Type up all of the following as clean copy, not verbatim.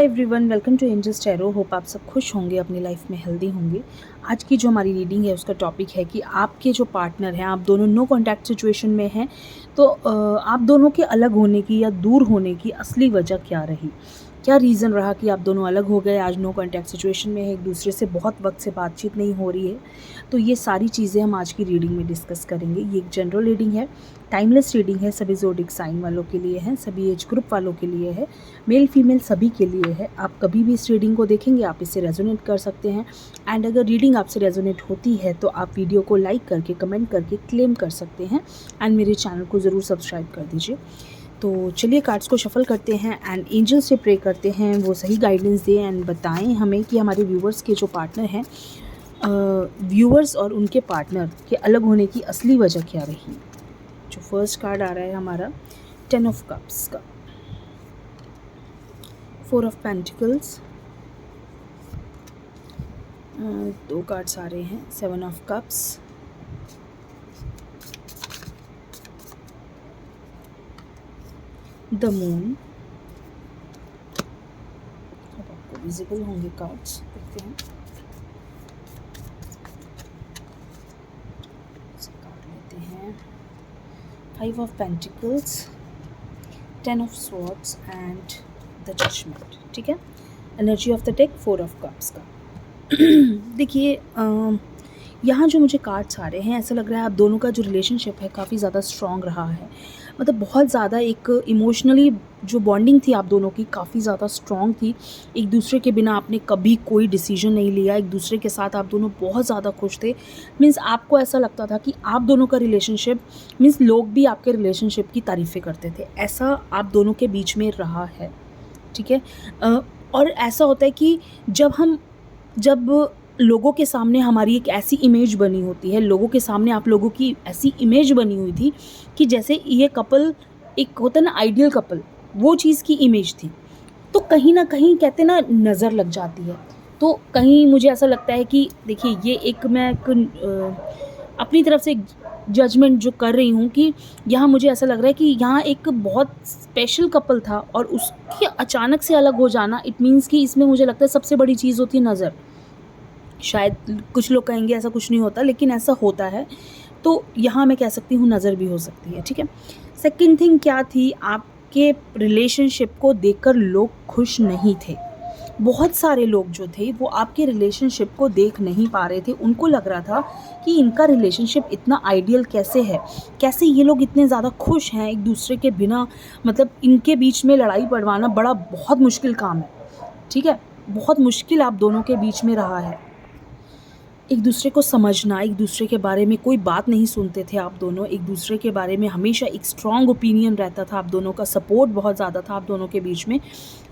Hi everyone, welcome to Angels Tarot. Hope आप सब खुश होंगे, अपनी लाइफ में हेल्दी होंगे। आज की जो हमारी रीडिंग है उसका टॉपिक है कि आपके जो पार्टनर हैं, आप दोनों नो कॉन्टैक्ट सिचुएशन में हैं, तो आप दोनों के अलग होने की या दूर होने की असली वजह क्या रही, क्या रीज़न रहा कि आप दोनों अलग हो गए, आज नो कॉन्टैक्ट सिचुएशन में है, एक दूसरे से बहुत वक्त से बातचीत नहीं हो रही है। तो ये सारी चीज़ें हम आज की रीडिंग में डिस्कस करेंगे। ये एक जनरल रीडिंग है, टाइमलेस रीडिंग है, सभी ज़ोडिक साइन वालों के लिए है, सभी एज ग्रुप वालों के लिए है, मेल फीमेल सभी के लिए है। आप कभी भी इस रीडिंग को देखेंगे आप इससे रेजोनेट कर सकते हैं। एंड अगर रीडिंग आपसे रेजोनेट होती है तो आप वीडियो को लाइक करके कमेंट करके क्लेम कर सकते हैं एंड मेरे चैनल को ज़रूर सब्सक्राइब कर दीजिए। तो चलिए कार्ड्स को शफल करते हैं एंड एंजल से प्रे करते हैं वो सही गाइडेंस दें एंड बताएं हमें कि हमारे व्यूवर्स के जो पार्टनर हैं, व्यूवर्स और उनके पार्टनर के अलग होने की असली वजह क्या रही। जो फर्स्ट कार्ड आ रहा है हमारा 10 ऑफ कप्स का, 4 ऑफ पेंटिकल्स, दो कार्ड्स आ रहे हैं 7 ऑफ कप्स, द मून। अब आपको विजिबल होंगे कार्ड्स, देखते हैं। कार्ड लेते हैं 5 of pentacles, 10 of swords and the judgement. ठीक है, energy of the deck 4 of cups का। देखिए, यहाँ जो मुझे कार्ड्स आ रहे हैं, ऐसा लग रहा है आप दोनों का जो रिलेशनशिप है काफ़ी ज़्यादा स्ट्रॉन्ग रहा है। मतलब बहुत ज़्यादा एक इमोशनली जो बॉन्डिंग थी आप दोनों की काफ़ी ज़्यादा स्ट्रॉन्ग थी। एक दूसरे के बिना आपने कभी कोई डिसीजन नहीं लिया, एक दूसरे के साथ आप दोनों बहुत ज़्यादा खुश थे। मीन्स आपको ऐसा लगता था कि आप दोनों का रिलेशनशिप, मीन्स लोग भी आपके रिलेशनशिप की तारीफ़ें करते थे, ऐसा आप दोनों के बीच में रहा है। ठीक है, और ऐसा होता है कि जब लोगों के सामने हमारी एक ऐसी इमेज बनी होती है, लोगों के सामने आप लोगों की ऐसी इमेज बनी हुई थी कि जैसे ये कपल एक होता है ना आइडियल कपल, वो चीज़ की इमेज थी, तो कहीं ना कहीं कहते ना नज़र लग जाती है। तो कहीं मुझे ऐसा लगता है कि देखिए ये एक मैं अपनी तरफ से जजमेंट जो कर रही हूँ कि यहाँ मुझे ऐसा लग रहा है कि यहाँ एक बहुत स्पेशल कपल था और उसके अचानक से अलग हो जाना, इट मीन्स कि इसमें मुझे लगता है सबसे बड़ी चीज़ होती है नज़र। शायद कुछ लोग कहेंगे ऐसा कुछ नहीं होता, लेकिन ऐसा होता है। तो यहाँ मैं कह सकती हूँ नज़र भी हो सकती है। ठीक है, सेकंड थिंग क्या थी, आपके रिलेशनशिप को देखकर लोग खुश नहीं थे। बहुत सारे लोग जो थे वो आपके रिलेशनशिप को देख नहीं पा रहे थे। उनको लग रहा था कि इनका रिलेशनशिप इतना आइडियल कैसे है, कैसे ये लोग इतने ज़्यादा खुश हैं एक दूसरे के बिना। मतलब इनके बीच में लड़ाई पड़वाना बहुत मुश्किल काम है। ठीक है, बहुत मुश्किल आप दोनों के बीच में रहा है। एक दूसरे को समझना, एक दूसरे के बारे में कोई बात नहीं सुनते थे आप दोनों, एक दूसरे के बारे में हमेशा एक स्ट्रॉन्ग ओपिनियन रहता था, आप दोनों का सपोर्ट बहुत ज़्यादा था आप दोनों के बीच में।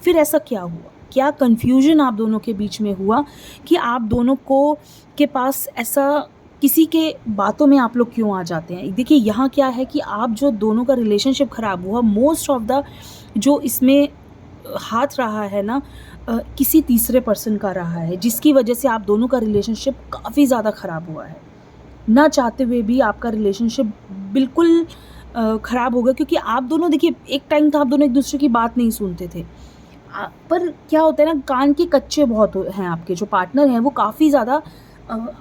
फिर ऐसा क्या हुआ, क्या कन्फ्यूजन आप दोनों के बीच में हुआ कि आप दोनों को के पास ऐसा किसी के बातों में आप लोग क्यों आ जाते हैं। देखिए यहाँ क्या है कि आप जो दोनों का रिलेशनशिप ख़राब हुआ, मोस्ट ऑफ द जो इसमें हाथ रहा है ना, किसी तीसरे पर्सन का रहा है, जिसकी वजह से आप दोनों का रिलेशनशिप काफ़ी ज़्यादा ख़राब हुआ है। ना चाहते हुए भी आपका रिलेशनशिप बिल्कुल ख़राब हो गया, क्योंकि आप दोनों, देखिए एक टाइम था आप दोनों एक दूसरे की बात नहीं सुनते थे। पर क्या होता है ना, कान के कच्चे बहुत हैं आपके जो पार्टनर हैं, वो काफ़ी ज़्यादा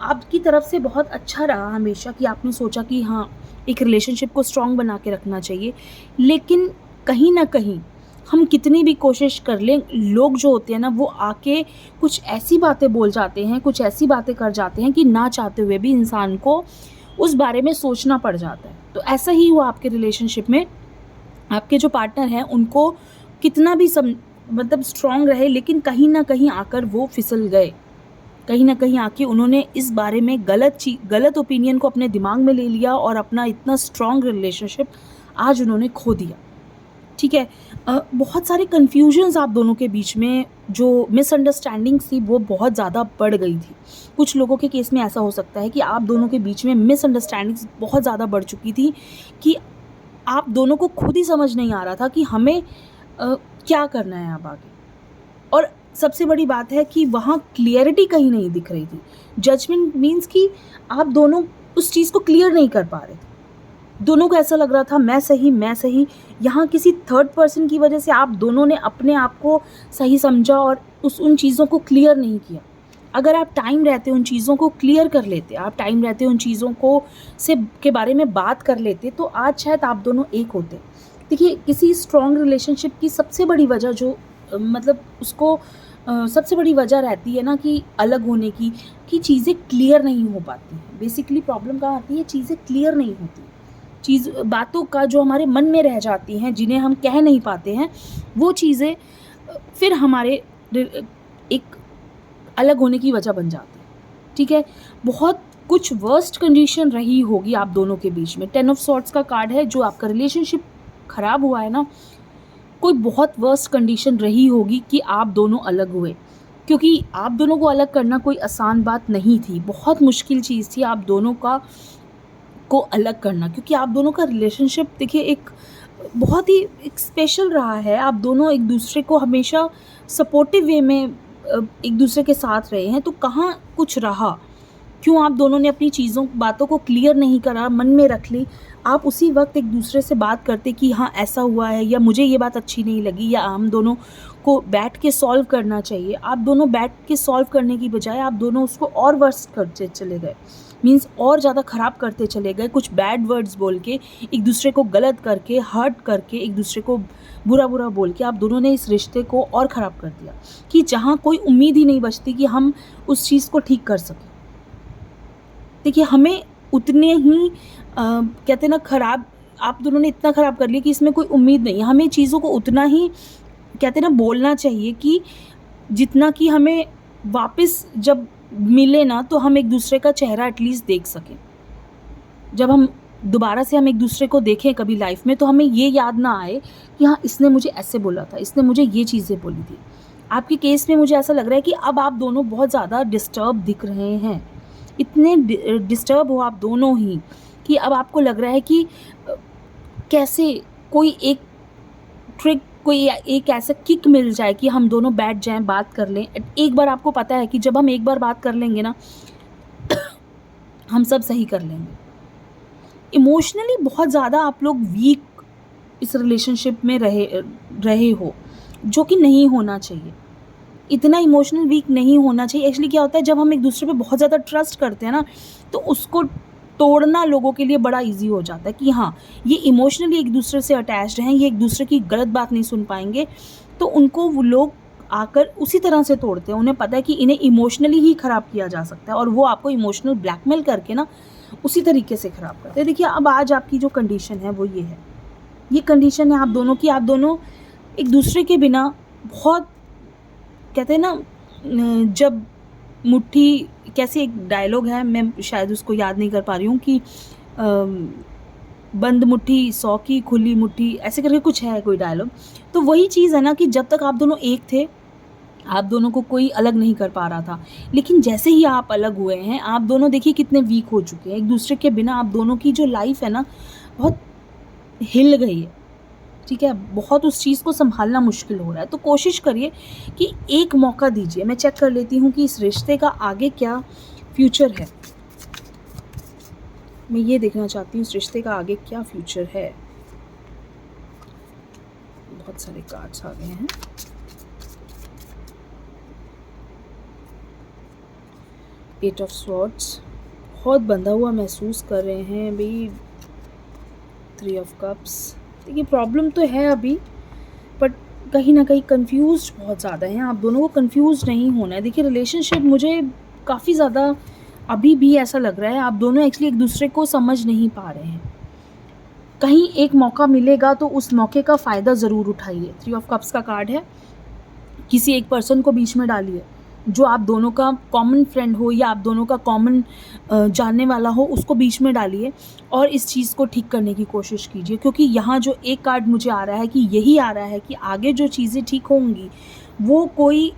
आपकी तरफ से बहुत अच्छा रहा हमेशा कि आपने सोचा कि हाँ एक रिलेशनशिप को स्ट्रॉन्ग बना के रखना चाहिए। लेकिन कहीं ना कहीं हम कितनी भी कोशिश कर लें, लोग जो होते हैं ना वो आके कुछ ऐसी बातें बोल जाते हैं, कुछ ऐसी बातें कर जाते हैं कि ना चाहते हुए भी इंसान को उस बारे में सोचना पड़ जाता है। तो ऐसा ही हुआ आपके रिलेशनशिप में। आपके जो पार्टनर हैं उनको कितना भी मतलब स्ट्रॉन्ग रहे, लेकिन कहीं ना कहीं आकर वो फिसल गए। कहीं ना कहीं आके उन्होंने इस बारे में गलत ओपिनियन को अपने दिमाग में ले लिया और अपना इतना स्ट्रॉन्ग रिलेशनशिप आज उन्होंने खो दिया। ठीक है, बहुत सारे कन्फ्यूजन्स आप दोनों के बीच में, जो मिसअंडरस्टैंडिंग्स थी वो बहुत ज़्यादा बढ़ गई थी। कुछ लोगों के केस में ऐसा हो सकता है कि आप दोनों के बीच में मिसअंडरस्टैंडिंग्स बहुत ज़्यादा बढ़ चुकी थी कि आप दोनों को खुद ही समझ नहीं आ रहा था कि हमें क्या करना है अब आगे। और सबसे बड़ी बात है कि वहाँ क्लियरिटी कहीं नहीं दिख रही थी। जजमेंट मीन्स कि आप दोनों उस चीज़ को क्लियर नहीं कर पा रहे थे। दोनों को ऐसा लग रहा था मैं सही। यहाँ किसी थर्ड पर्सन की वजह से आप दोनों ने अपने आप को सही समझा और उन चीज़ों को क्लियर नहीं किया। अगर आप टाइम रहते उन चीज़ों को क्लियर कर लेते, आप टाइम रहते उन चीज़ों को के बारे में बात कर लेते, तो आज शायद आप दोनों एक होते। देखिए, किसी स्ट्रॉन्ग रिलेशनशिप की सबसे बड़ी वजह जो मतलब उसको सबसे बड़ी वजह रहती है ना कि अलग होने की, कि चीज़ें क्लियर नहीं हो पाती हैं। बेसिकली प्रॉब्लम कहाँ आती है, चीज़ें क्लियर नहीं होती। बातों का जो हमारे मन में रह जाती हैं, जिन्हें हम कह नहीं पाते हैं, वो चीज़ें फिर हमारे एक अलग होने की वजह बन जाती है। ठीक है, बहुत कुछ वर्स्ट कंडीशन रही होगी आप दोनों के बीच में। 10 ऑफ सॉर्ड्स का कार्ड है, जो आपका रिलेशनशिप ख़राब हुआ है ना, कोई बहुत वर्स्ट कंडीशन रही होगी कि आप दोनों अलग हुए, क्योंकि आप दोनों को अलग करना कोई आसान बात नहीं थी। बहुत मुश्किल चीज़ थी आप दोनों को अलग करना, क्योंकि आप दोनों का रिलेशनशिप देखिए एक बहुत ही एक स्पेशल रहा है। आप दोनों एक दूसरे को हमेशा सपोर्टिव वे में एक दूसरे के साथ रहे हैं, तो कहाँ कुछ रहा? क्यों आप दोनों ने अपनी बातों को क्लियर नहीं करा, मन में रख ली? आप उसी वक्त एक दूसरे से बात करते कि हाँ ऐसा हुआ है, या मुझे ये बात अच्छी नहीं लगी, या हम दोनों को बैठ के सॉल्व करना चाहिए। आप दोनों बैठ के सॉल्व करने की बजाय आप दोनों उसको और वर्स्ट करते चले गए, मीन्स और ज़्यादा ख़राब करते चले गए। कुछ बैड वर्ड्स बोल के, एक दूसरे को गलत करके, हर्ट करके, एक दूसरे को बुरा बोल के आप दोनों ने इस रिश्ते को और ख़राब कर दिया, कि जहाँ कोई उम्मीद ही नहीं बचती कि हम उस चीज़ को ठीक कर सकें। देखिए, हमें उतने ही कहते हैं ना, ख़राब आप दोनों ने इतना ख़राब कर लिया कि इसमें कोई उम्मीद नहीं है। हमें चीज़ों को उतना ही कहते हैं ना बोलना चाहिए कि जितना कि हमें वापस जब मिले ना, तो हम एक दूसरे का चेहरा एटलीस्ट देख सकें। जब हम दोबारा से हम एक दूसरे को देखें कभी लाइफ में, तो हमें ये याद ना आए कि हाँ इसने मुझे ऐसे बोला था, इसने मुझे ये चीज़ें बोली थी। आपके केस में मुझे ऐसा लग रहा है कि अब आप दोनों बहुत ज़्यादा डिस्टर्ब दिख रहे हैं। इतने डिस्टर्ब हो आप दोनों ही कि अब आपको लग रहा है कि कैसे कोई एक ट्रिक, कोई एक ऐसा किक मिल जाए कि हम दोनों बैठ जाएं, बात कर लें। एक बार आपको पता है कि जब हम एक बार बात कर लेंगे ना, हम सब सही कर लेंगे। इमोशनली बहुत ज़्यादा आप लोग वीक इस रिलेशनशिप में रहे हो, जो कि नहीं होना चाहिए। इतना इमोशनल वीक नहीं होना चाहिए। एक्चुअली क्या होता है, जब हम एक दूसरे पे बहुत ज़्यादा ट्रस्ट करते हैं ना, तो उसको तोड़ना लोगों के लिए बड़ा इजी हो जाता है कि हाँ ये इमोशनली एक दूसरे से अटैच्ड हैं, ये एक दूसरे की गलत बात नहीं सुन पाएंगे, तो उनको वो लोग आकर उसी तरह से तोड़ते हैं। उन्हें पता है कि इन्हें इमोशनली ही ख़राब किया जा सकता है, और वो आपको इमोशनल ब्लैकमेल करके ना उसी तरीके से ख़राब करते हैं। देखिए, अब आज आपकी जो कंडीशन है वो ये है, ये कंडीशन है आप दोनों की। आप दोनों एक दूसरे के बिना बहुत कहते हैं ना, जब मुट्ठी, कैसे एक डायलॉग है, मैं शायद उसको याद नहीं कर पा रही हूँ कि बंद मुट्ठी 100 की, खुली मुट्ठी, ऐसे करके कुछ है कोई डायलॉग। तो वही चीज़ है ना कि जब तक आप दोनों एक थे, आप दोनों को कोई अलग नहीं कर पा रहा था, लेकिन जैसे ही आप अलग हुए हैं, आप दोनों देखिए कितने वीक हो चुके हैं। एक दूसरे के बिना आप दोनों की जो लाइफ है ना, बहुत हिल गई है। ठीक है, बहुत उस चीज़ को संभालना मुश्किल हो रहा है। तो कोशिश करिए कि एक मौका दीजिए। मैं चेक कर लेती हूँ कि इस रिश्ते का आगे क्या फ्यूचर है। मैं ये देखना चाहती हूँ इस रिश्ते का आगे क्या फ्यूचर है। बहुत सारे कार्ड्स आ गए हैं। एट ऑफ स्वॉर्ड्स, बहुत बंधा हुआ महसूस कर रहे हैं अभी। 3 ऑफ कप्स, देखिए प्रॉब्लम तो है अभी, बट कहीं ना कहीं कंफ्यूज बहुत ज़्यादा हैं। आप दोनों को कंफ्यूज नहीं होना है। देखिए, रिलेशनशिप मुझे काफ़ी ज़्यादा अभी भी ऐसा लग रहा है आप दोनों एक्चुअली एक दूसरे को समझ नहीं पा रहे हैं। कहीं एक मौका मिलेगा तो उस मौके का फ़ायदा ज़रूर उठाइए। 3 ऑफ कप्स का कार्ड है, किसी एक पर्सन को बीच में डालिए जो आप दोनों का कॉमन फ्रेंड हो, या आप दोनों का कॉमन जानने वाला हो, उसको बीच में डालिए और इस चीज़ को ठीक करने की कोशिश कीजिए। क्योंकि यहाँ जो एक कार्ड मुझे आ रहा है कि यही आ रहा है कि आगे जो चीज़ें ठीक होंगी, वो कोई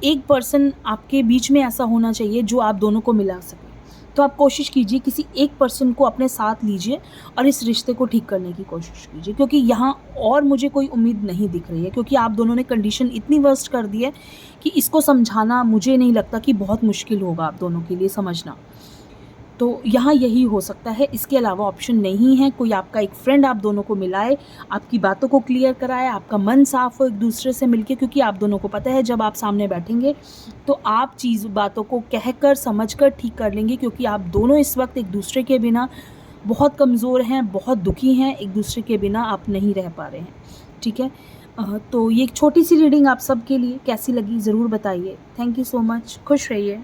एक पर्सन आपके बीच में ऐसा होना चाहिए जो आप दोनों को मिला सके। तो आप कोशिश कीजिए किसी एक पर्सन को अपने साथ लीजिए और इस रिश्ते को ठीक करने की कोशिश कीजिए, क्योंकि यहाँ और मुझे कोई उम्मीद नहीं दिख रही है। क्योंकि आप दोनों ने कंडीशन इतनी वर्स्ट कर दी है कि इसको समझाना मुझे नहीं लगता कि बहुत मुश्किल होगा आप दोनों के लिए समझना। तो यहाँ यही हो सकता है, इसके अलावा ऑप्शन नहीं है। कोई आपका एक फ्रेंड आप दोनों को मिलाए, आपकी बातों को क्लियर कराए, आपका मन साफ हो एक दूसरे से मिलके, क्योंकि आप दोनों को पता है जब आप सामने बैठेंगे तो आप बातों को कहकर समझकर ठीक कर लेंगे, क्योंकि आप दोनों इस वक्त एक दूसरे के बिना बहुत कमज़ोर हैं, बहुत दुखी हैं, एक दूसरे के बिना आप नहीं रह पा रहे हैं। ठीक है, तो ये एक छोटी सी रीडिंग आप सब के लिए कैसी लगी ज़रूर बताइए। थैंक यू सो मच, खुश रहिए।